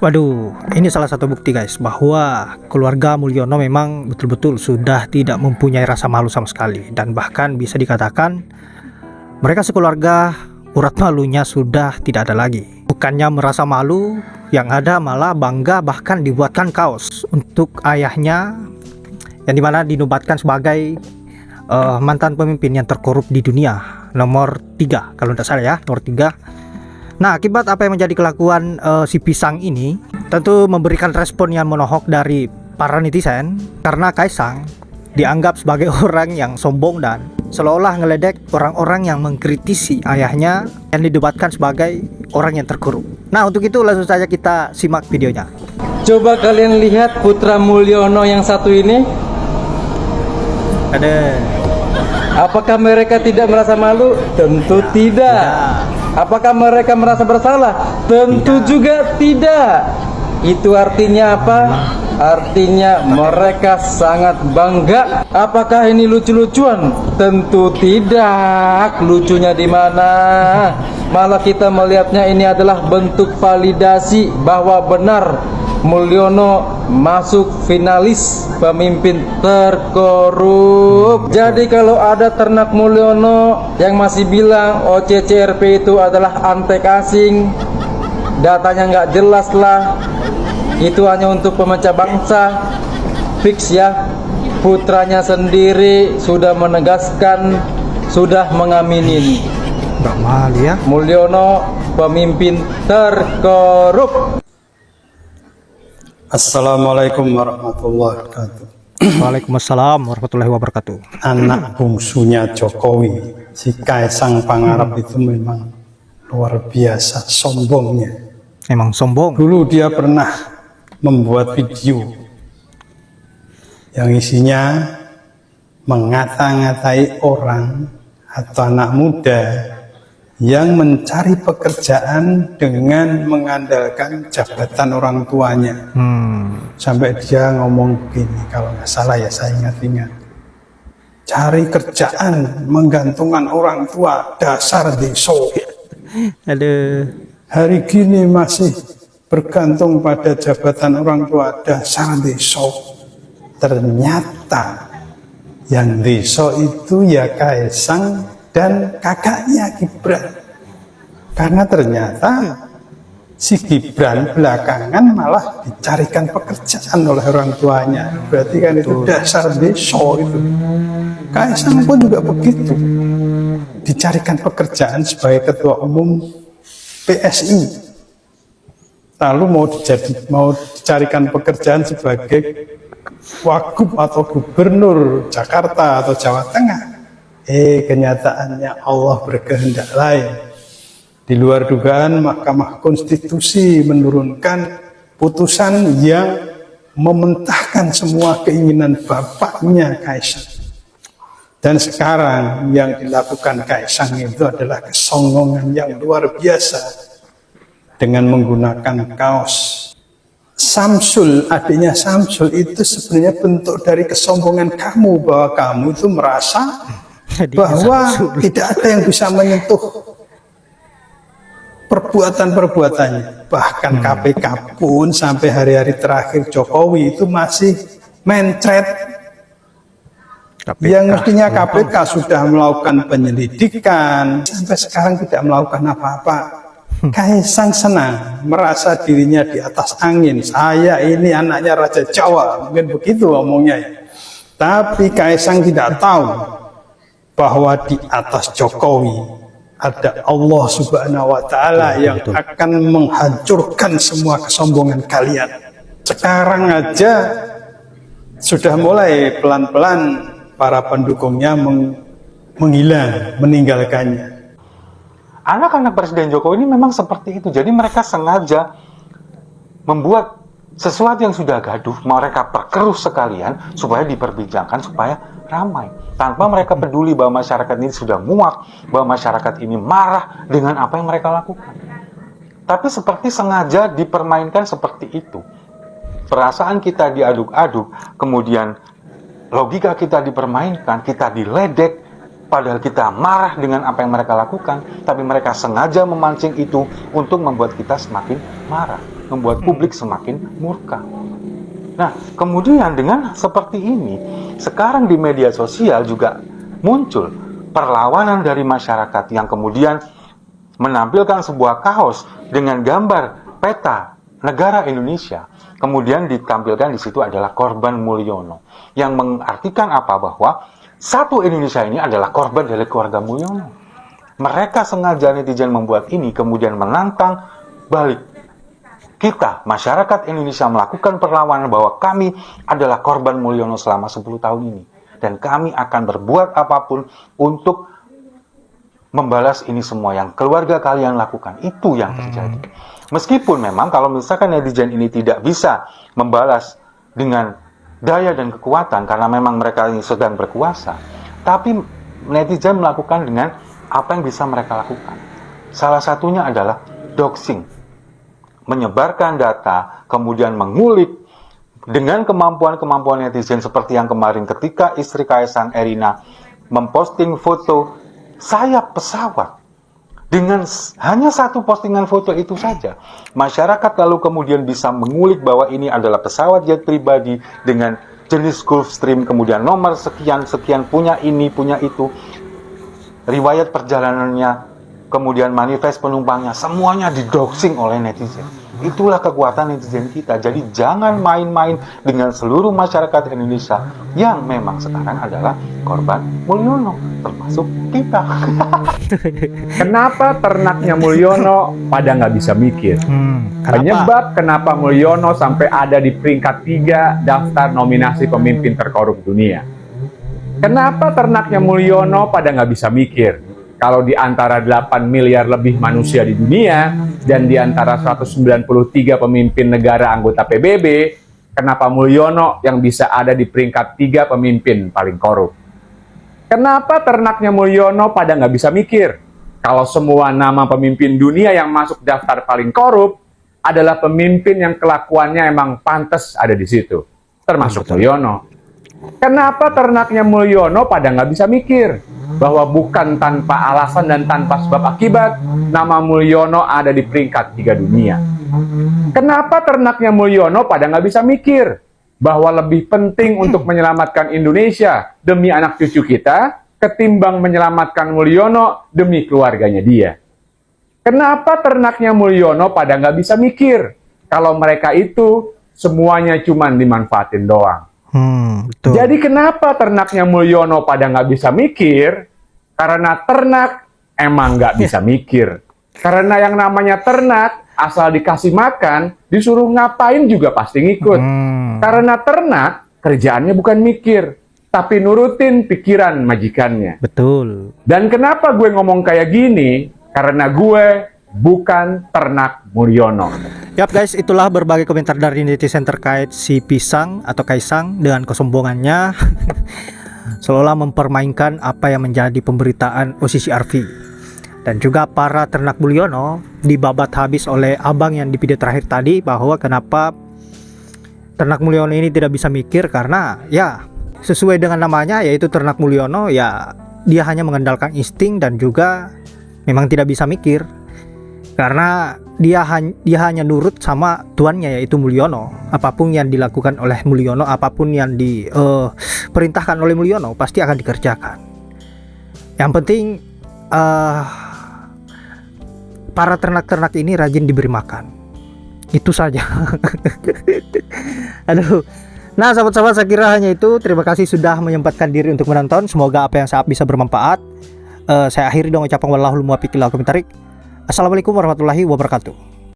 Waduh, ini salah satu bukti guys bahwa keluarga Mulyono memang betul-betul sudah tidak mempunyai rasa malu sama sekali, dan bahkan bisa dikatakan mereka sekeluarga urat malunya sudah tidak ada lagi. Bukannya merasa malu, yang ada malah bangga, bahkan dibuatkan kaos untuk ayahnya yang dimana dinobatkan sebagai mantan pemimpin yang terkorup di dunia, nomor 3 kalau tidak salah ya, nomor 3. Nah, akibat apa yang menjadi kelakuan si Pisang ini tentu memberikan respon yang menohok dari para netizen, karena Kaisang dianggap sebagai orang yang sombong dan seolah ngeledek orang-orang yang mengkritisi ayahnya yang didebatkan sebagai orang yang terkutuk. Nah, untuk itu langsung saja kita simak videonya. Coba kalian lihat putra Mulyono yang satu ini. Ada. Apakah mereka tidak merasa malu? Tentu tidak. Apakah mereka merasa bersalah? Tentu juga tidak. Itu artinya apa? Artinya mereka sangat bangga. Apakah ini lucu-lucuan? Tentu tidak. Lucunya di mana? Malah kita melihatnya ini adalah bentuk validasi bahwa benar Mulyono masuk finalis pemimpin terkorup. Jadi kalau ada ternak Mulyono yang masih bilang OCCRP itu adalah antek asing, datanya nggak jelas lah, itu hanya untuk pemecah bangsa, fix ya. Putranya sendiri sudah menegaskan, sudah mengaminin ya. Mulyono pemimpin terkorup. Assalamualaikum warahmatullahi wabarakatuh. Waalaikumsalam warahmatullahi wabarakatuh. Anak bungsunya Jokowi, si Kaisang Pangarep itu memang luar biasa sombongnya. Emang sombong. Dulu dia pernah membuat video yang isinya mengata-ngatai orang atau anak muda yang mencari pekerjaan dengan mengandalkan jabatan orang tuanya. Sampai dia ngomong begini, kalau nggak salah ya, saya ingat-ingat, cari kerjaan menggantungkan orang tua, dasar deso. Aduh. Hari gini masih bergantung pada jabatan orang tua, dasar deso. Ternyata yang deso itu ya Kaisang dan kakaknya Gibran. Karena ternyata si Gibran belakangan malah dicarikan pekerjaan oleh orang tuanya. Berarti kan itu dasar deso itu. Kaisang pun juga begitu, dicarikan pekerjaan sebagai ketua umum PSI, lalu mau dicarikan pekerjaan sebagai wagub atau gubernur Jakarta atau Jawa Tengah. Kenyataannya Allah berkehendak lain. Di luar dugaan, Mahkamah Konstitusi menurunkan putusan yang mementahkan semua keinginan bapaknya Kaisang. Dan sekarang yang dilakukan Kaisang itu adalah kesonggongan yang luar biasa dengan menggunakan kaos Samsul, adiknya Samsul. Itu sebenarnya bentuk dari kesombongan kamu, bahwa kamu itu merasa bahwa tidak ada yang bisa menyentuh perbuatan-perbuatannya. Bahkan KPK pun sampai hari-hari terakhir Jokowi itu masih mencret. Yang mestinya KPK sudah melakukan penyelidikan, sampai sekarang tidak melakukan apa-apa. Kaisang senang, merasa dirinya di atas angin. Saya ini anaknya Raja Jawa, mungkin begitu omongnya ya. Tapi Kaisang tidak tahu bahwa di atas Jokowi ada Allah Subhanahu wa Ta'ala yang akan menghancurkan semua kesombongan kalian. Sekarang aja sudah mulai pelan-pelan para pendukungnya menghilang, meninggalkannya. Anak-anak Presiden Jokowi ini memang seperti itu. Jadi mereka sengaja membuat sesuatu yang sudah gaduh, mereka perkeruh sekalian supaya diperbincangkan, supaya ramai. Tanpa mereka peduli bahwa masyarakat ini sudah muak, bahwa masyarakat ini marah dengan apa yang mereka lakukan. Tapi seperti sengaja dipermainkan seperti itu. Perasaan kita diaduk-aduk, kemudian logika kita dipermainkan, kita diledek, padahal kita marah dengan apa yang mereka lakukan, tapi mereka sengaja memancing itu untuk membuat kita semakin marah, membuat publik semakin murka. Nah, kemudian dengan seperti ini, sekarang di media sosial juga muncul perlawanan dari masyarakat yang kemudian menampilkan sebuah kaos dengan gambar peta negara Indonesia. Kemudian ditampilkan di situ adalah korban Mulyono, yang mengartikan apa? Bahwa satu Indonesia ini adalah korban dari keluarga Mulyono. Mereka sengaja, netizen, membuat ini kemudian menantang balik kita, masyarakat Indonesia, melakukan perlawanan bahwa kami adalah korban Mulyono selama 10 tahun ini. Dan kami akan berbuat apapun untuk membalas ini semua yang keluarga kalian lakukan. Itu yang terjadi. Meskipun memang kalau misalkan netizen ini tidak bisa membalas dengan daya dan kekuatan karena memang mereka ini sedang berkuasa, tapi netizen melakukan dengan apa yang bisa mereka lakukan. Salah satunya adalah doxing, menyebarkan data, kemudian mengulik dengan kemampuan-kemampuan netizen seperti yang kemarin ketika istri Kaisang, Erina, memposting foto sayap pesawat. Dengan hanya satu postingan foto itu saja, masyarakat lalu kemudian bisa mengulik bahwa ini adalah pesawat jet pribadi dengan jenis Gulfstream, kemudian nomor sekian-sekian, punya ini, punya itu, riwayat perjalanannya, kemudian manifest penumpangnya, semuanya didoxing oleh netizen. Itulah kekuatan netizen kita. Jadi jangan main-main dengan seluruh masyarakat Indonesia yang memang sekarang adalah korban Mulyono, termasuk kita. Kenapa ternaknya Mulyono pada nggak bisa mikir? Penyebab kenapa Mulyono sampai ada di peringkat 3 daftar nominasi pemimpin terkorup dunia. Kenapa ternaknya Mulyono pada nggak bisa mikir? Kalau di antara 8 miliar lebih manusia di dunia dan di antara 193 pemimpin negara anggota PBB, kenapa Mulyono yang bisa ada di peringkat 3 pemimpin paling korup? Kenapa ternaknya Mulyono pada nggak bisa mikir? Kalau semua nama pemimpin dunia yang masuk daftar paling korup adalah pemimpin yang kelakuannya emang pantas ada di situ, termasuk Mulyono. Kenapa ternaknya Mulyono pada nggak bisa mikir bahwa bukan tanpa alasan dan tanpa sebab akibat nama Mulyono ada di peringkat 3 dunia? Kenapa ternaknya Mulyono pada nggak bisa mikir bahwa lebih penting untuk menyelamatkan Indonesia demi anak cucu kita ketimbang menyelamatkan Mulyono demi keluarganya dia? Kenapa ternaknya Mulyono pada nggak bisa mikir kalau mereka itu semuanya cuma dimanfaatin doang? Betul. Jadi kenapa ternaknya Mulyono pada nggak bisa mikir? Karena ternak emang nggak bisa mikir. Karena yang namanya ternak, asal dikasih makan, disuruh ngapain juga pasti ngikut. Karena ternak, kerjaannya bukan mikir, tapi nurutin pikiran majikannya. Betul. Dan kenapa gue ngomong kayak gini? Karena gue bukan ternak Mulyono. Yap guys, itulah berbagai komentar dari netizen terkait si Pisang atau Kaisang dengan kesombongannya seolah mempermainkan apa yang menjadi pemberitaan OCCRV. Dan juga para ternak Mulyono dibabat habis oleh abang yang di video terakhir tadi, bahwa kenapa ternak Mulyono ini tidak bisa mikir, karena ya sesuai dengan namanya yaitu ternak Mulyono, ya dia hanya mengandalkan insting dan juga memang tidak bisa mikir. Karena dia hanya nurut sama tuannya yaitu Mulyono. Apapun yang dilakukan oleh Mulyono, apapun yang diperintahkan oleh Mulyono pasti akan dikerjakan. Yang penting para ternak-ternak ini rajin diberi makan. Itu saja. Aduh. Nah sahabat-sahabat, saya kira hanya itu. Terima kasih sudah menyempatkan diri untuk menonton. Semoga apa yang saya bisa bermanfaat. Saya akhiri dengan ucapan wallahul muwaffiq ila aqwamit thoriq. Assalamualaikum warahmatullahi wabarakatuh.